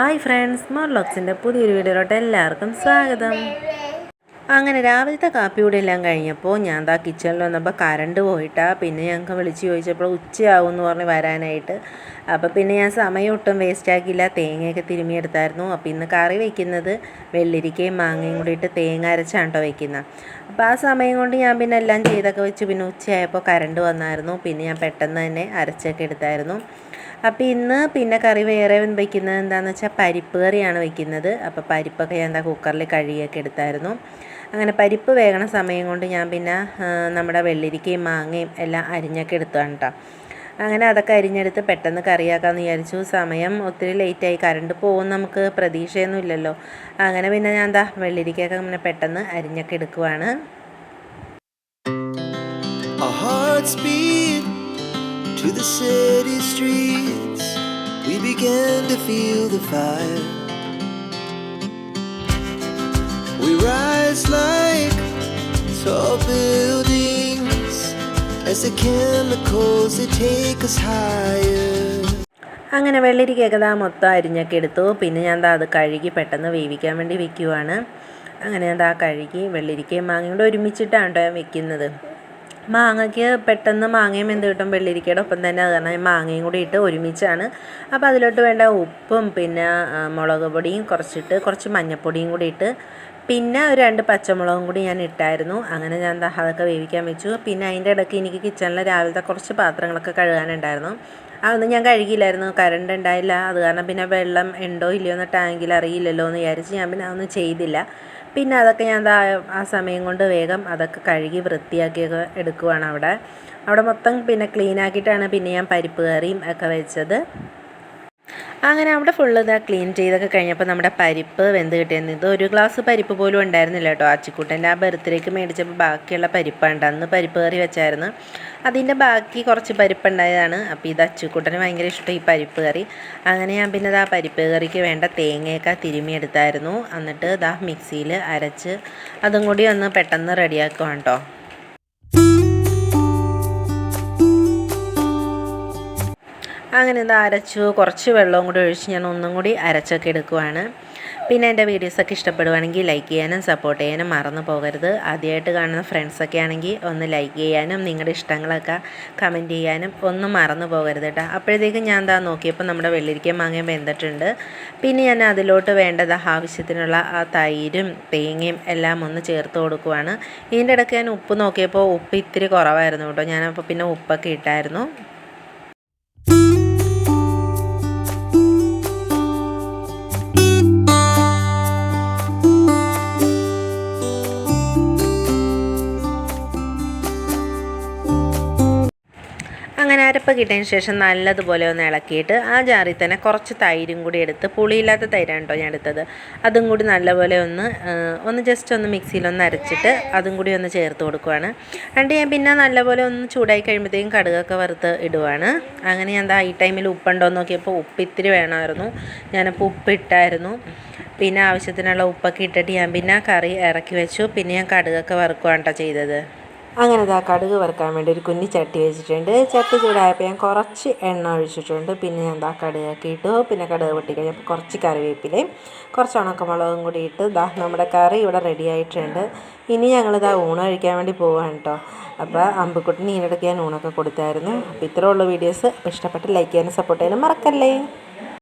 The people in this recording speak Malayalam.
ഹായ് ഫ്രണ്ട്സ്, മോർലോക്സിൻ്റെ പുതിയൊരു വീഡിയോയിലോട്ട് എല്ലാവർക്കും സ്വാഗതം. അങ്ങനെ രാവിലത്തെ കാപ്പി കൂടെ എല്ലാം കഴിഞ്ഞപ്പോൾ ഞാൻ കിച്ചണിൽ വന്നപ്പോൾ കറണ്ട് പോയിട്ടാണ്. പിന്നെ ഞങ്ങൾക്ക് വിളിച്ച് ചോദിച്ചപ്പോൾ ഉച്ചയാവും എന്ന് പറഞ്ഞ് വരാനായിട്ട്. അപ്പോൾ പിന്നെ ഞാൻ സമയം ഒട്ടും വേസ്റ്റാക്കിയില്ല, തേങ്ങയൊക്കെ തിരുമിയെടുത്തായിരുന്നു. അപ്പോൾ ഇന്ന് കറി വയ്ക്കുന്നത് വെള്ളരിക്കയും മാങ്ങയും കൂടി ഇട്ട് തേങ്ങ അരച്ചാണ് കേട്ടോ വയ്ക്കുന്നത്. അപ്പോൾ ആ സമയം കൊണ്ട് ഞാൻ പിന്നെ എല്ലാം ചെയ്തൊക്കെ വെച്ച് പിന്നെ ഉച്ചയായപ്പോൾ കറണ്ട് വന്നായിരുന്നു. പിന്നെ ഞാൻ പെട്ടെന്ന് തന്നെ അരച്ചൊക്കെ എടുത്തായിരുന്നു. അപ്പോൾ ഇന്ന് പിന്നെ കറി വേറെ വയ്ക്കുന്നത് എന്താണെന്ന് വെച്ചാൽ പരിപ്പ് കറിയാണ് വയ്ക്കുന്നത്. അപ്പോൾ പരിപ്പൊക്കെ ഞാൻ കുക്കറിൽ കഴുകിയൊക്കെ എടുത്തായിരുന്നു. അങ്ങനെ പരിപ്പ് വേകണ സമയം കൊണ്ട് ഞാൻ പിന്നെ നമ്മുടെ വെള്ളരിക്കയും മാങ്ങയും എല്ലാം അരിഞ്ഞൊക്കെ എടുത്താണ് കേട്ടോ. അങ്ങനെ അതൊക്കെ അരിഞ്ഞെടുത്ത് പെട്ടെന്ന് കറിയാക്കാമെന്ന് വിചാരിച്ചു. സമയം ഒത്തിരി ലേറ്റായി, കറണ്ട് പോകും നമുക്ക് പ്രതീക്ഷയൊന്നും ഇല്ലല്ലോ. അങ്ങനെ പിന്നെ ഞാൻ വെള്ളരിക്കയൊക്കെ അങ്ങനെ പെട്ടെന്ന് അരിഞ്ഞൊക്കെ എടുക്കുവാണ്. To the city streets, we began to feel the fire. We rise like tall buildings as the chemicals they take us higher. അങ്ങനെ വെള്ളരിക്കയൊക്കെ മൊത്തം അരിഞ്ഞൊക്കെ എടുത്തു. പിന്നെ ഞാൻ അത് കഴുകി പെട്ടെന്ന് വേവിക്കാൻ വേണ്ടി വെക്കുവാണ്. അങ്ങനെ ഞാൻ കഴുകി വെള്ളരിക്കയും മാങ്ങയും കൂടെ ഒരുമിച്ചിട്ടാണ് കേട്ടോ വെക്കുന്നത്. മാങ്ങയ്ക്ക് പെട്ടെന്ന് മാങ്ങയും എന്ത് കിട്ടും, വെള്ളരിക്കയുടെ ഒപ്പം തന്നെ. അത് കാരണം മാങ്ങയും കൂടി ഇട്ട് ഒരുമിച്ചാണ്. അപ്പോൾ അതിലോട്ട് വേണ്ട ഉപ്പും പിന്നെ മുളക് പൊടിയും കുറച്ച് മഞ്ഞൾപ്പൊടിയും കൂടി ഇട്ട് പിന്നെ ഒരു 2 പച്ചമുളകും കൂടി ഞാൻ ഇട്ടായിരുന്നു. അങ്ങനെ ഞാൻ അതൊക്കെ വേവിക്കാൻ വെച്ചു. പിന്നെ അതിൻ്റെ ഇടയ്ക്ക് എനിക്ക് കിച്ചണിൽ രാവിലത്തെ കുറച്ച് പാത്രങ്ങളൊക്കെ കഴുകാനുണ്ടായിരുന്നു. അതൊന്നും ഞാൻ കഴുകിയില്ലായിരുന്നു, കറണ്ട് ഉണ്ടായില്ല. അത് കാരണം പിന്നെ വെള്ളം ഉണ്ടോ ഇല്ലയോ എന്ന് ടാങ്കിൽ അറിയില്ലല്ലോ എന്ന് വിചാരിച്ച് ഞാൻ പിന്നെ അതൊന്നും ചെയ്തില്ല. പിന്നെ അതൊക്കെ ഞാൻ ആ സമയം കൊണ്ട് വേഗം അതൊക്കെ കഴുകി വൃത്തിയാക്കിയൊക്കെ എടുക്കുവാണ്. അവിടെ മൊത്തം പിന്നെ ക്ലീൻ ആക്കിയിട്ടാണ് പിന്നെ ഞാൻ പരിപ്പ് കറിയും ഒക്കെ വെച്ചത്. അങ്ങനെ അവിടെ ഫുള്ള് ക്ലീൻ ചെയ്തൊക്കെ കഴിഞ്ഞപ്പോൾ നമ്മുടെ പരിപ്പ് വെന്ത് കിട്ടിയത്. ഇത് 1 ഗ്ലാസ് പരിപ്പ് പോലും ഉണ്ടായിരുന്നില്ല കേട്ടോ. അച്ചിക്കുട്ടൻ്റെ ആ ബർത്ത്ഡേക്ക് മേടിച്ചപ്പോൾ ബാക്കിയുള്ള പരിപ്പുണ്ട്. അന്ന് പരിപ്പ് കറി വെച്ചായിരുന്നു, അതിൻ്റെ ബാക്കി കുറച്ച് പരിപ്പുണ്ടായതാണ്. അപ്പോൾ ഇത് അച്ചിക്കുട്ടന് ഭയങ്കര ഇഷ്ടം ഈ പരിപ്പ് കറി. അങ്ങനെ ഞാൻ പിന്നെ ആ പരിപ്പ് കറിക്ക് വേണ്ട തേങ്ങയൊക്കെ തിരുമിയെടുത്തായിരുന്നു. എന്നിട്ട് മിക്സിയിൽ അരച്ച് അതും കൂടി ഒന്ന് പെട്ടെന്ന് റെഡിയാക്കുവാണ് കേട്ടോ. അങ്ങനെ അരച്ചു, കുറച്ച് വെള്ളവും കൂടി ഒഴിച്ച് ഞാൻ ഒന്നും കൂടി അരച്ചൊക്കെ എടുക്കുവാണ്. പിന്നെ എൻ്റെ വീഡിയോസൊക്കെ ഇഷ്ടപ്പെടുവാണെങ്കിൽ ലൈക്ക് ചെയ്യാനും സപ്പോർട്ട് ചെയ്യാനും മറന്നു പോകരുത്. ആദ്യമായിട്ട് കാണുന്ന ഫ്രണ്ട്സൊക്കെ ആണെങ്കിൽ ഒന്ന് ലൈക്ക് ചെയ്യാനും നിങ്ങളുടെ ഇഷ്ടങ്ങളൊക്കെ കമൻറ്റ് ചെയ്യാനും ഒന്നും മറന്നു പോകരുത് കേട്ടോ. അപ്പോഴത്തേക്കും ഞാൻ നോക്കിയപ്പോൾ നമ്മുടെ വെള്ളരിക്കയും മാങ്ങയും വെന്തിട്ടുണ്ട്. പിന്നെ ഞാൻ അതിലോട്ട് വേണ്ടത് ആവശ്യത്തിനുള്ള ആ തൈരും തേങ്ങയും എല്ലാം ഒന്ന് ചേർത്ത് കൊടുക്കുവാണ്. ഇതിൻ്റെ ഇടയ്ക്ക് ഞാൻ ഉപ്പ് നോക്കിയപ്പോൾ ഉപ്പ് ഇത്തിരി കുറവായിരുന്നു കേട്ടോ. ഞാനപ്പോൾ പിന്നെ ഉപ്പൊക്കെ ഇട്ടായിരുന്നു. അങ്ങനെ അരപ്പ് കിട്ടിയതിന് ശേഷം നല്ലതുപോലെ ഒന്ന് ഇളക്കിയിട്ട് ആ ജാറിൽ തന്നെ കുറച്ച് തൈരും കൂടി എടുത്ത്, പുളിയില്ലാത്ത തൈരാണ് കേട്ടോ ഞാൻ എടുത്തത്. അതും കൂടി നല്ലപോലെ ഒന്ന് ജസ്റ്റ് ഒന്ന് മിക്സിയിലൊന്ന് അരച്ചിട്ട് അതും കൂടി ഒന്ന് ചേർത്ത് കൊടുക്കുവാണ്. എന്നിട്ട് ഞാൻ പിന്നെ നല്ലപോലെ ഒന്ന് ചൂടായി കഴിയുമ്പോഴത്തേക്കും കടുകൊക്കെ വറുത്ത് ഇടുവാണ്. അങ്ങനെ ഞാൻ ഈ ടൈമിൽ ഉപ്പുണ്ടോ എന്ന് നോക്കിയപ്പോൾ ഉപ്പ് ഇത്തിരി വേണമായിരുന്നു. ഞാനപ്പോൾ ഉപ്പിട്ടായിരുന്നു. പിന്നെ ആവശ്യത്തിനുള്ള ഉപ്പൊക്കെ ഇട്ടിട്ട് ഞാൻ പിന്നെ കറി ഇറക്കി വെച്ചു. പിന്നെ ഞാൻ കടുകൊക്കെ വറുക്കുകയാണ് കേട്ടോ ചെയ്തത്. അങ്ങനെ കടുക് വറുക്കാൻ വേണ്ടി ഒരു കുഞ്ഞി ചട്ടി വെച്ചിട്ടുണ്ട്. ചട്ടി ചൂടായപ്പോൾ ഞാൻ കുറച്ച് എണ്ണ ഒഴിച്ചിട്ടുണ്ട്. പിന്നെ ഞാൻ കടുകൊക്കെ ഇട്ടു. പിന്നെ കടുക് പൊട്ടിക്കഴിഞ്ഞപ്പോൾ കുറച്ച് കറിവേപ്പിലയും കുറച്ച് ഉണക്കമുളകും കൂടി ഇട്ട് നമ്മുടെ കറി ഇവിടെ റെഡി ആയിട്ടുണ്ട്. ഇനി ഞങ്ങൾ ഊണ് കഴിക്കാൻ വേണ്ടി പോവാണ് കേട്ടോ. അപ്പോൾ അമ്പുക്കുട്ടിന് ഈനിടയ്ക്ക് ഞാൻ ഊണൊക്കെ കൊടുത്തായിരുന്നു. അപ്പോൾ ഇത്രയുള്ള വീഡിയോസ്. അപ്പോൾ ഇഷ്ടപ്പെട്ട് ലൈക്ക് ചെയ്യാനും സപ്പോർട്ട് ചെയ്യാനും മറക്കല്ലേ.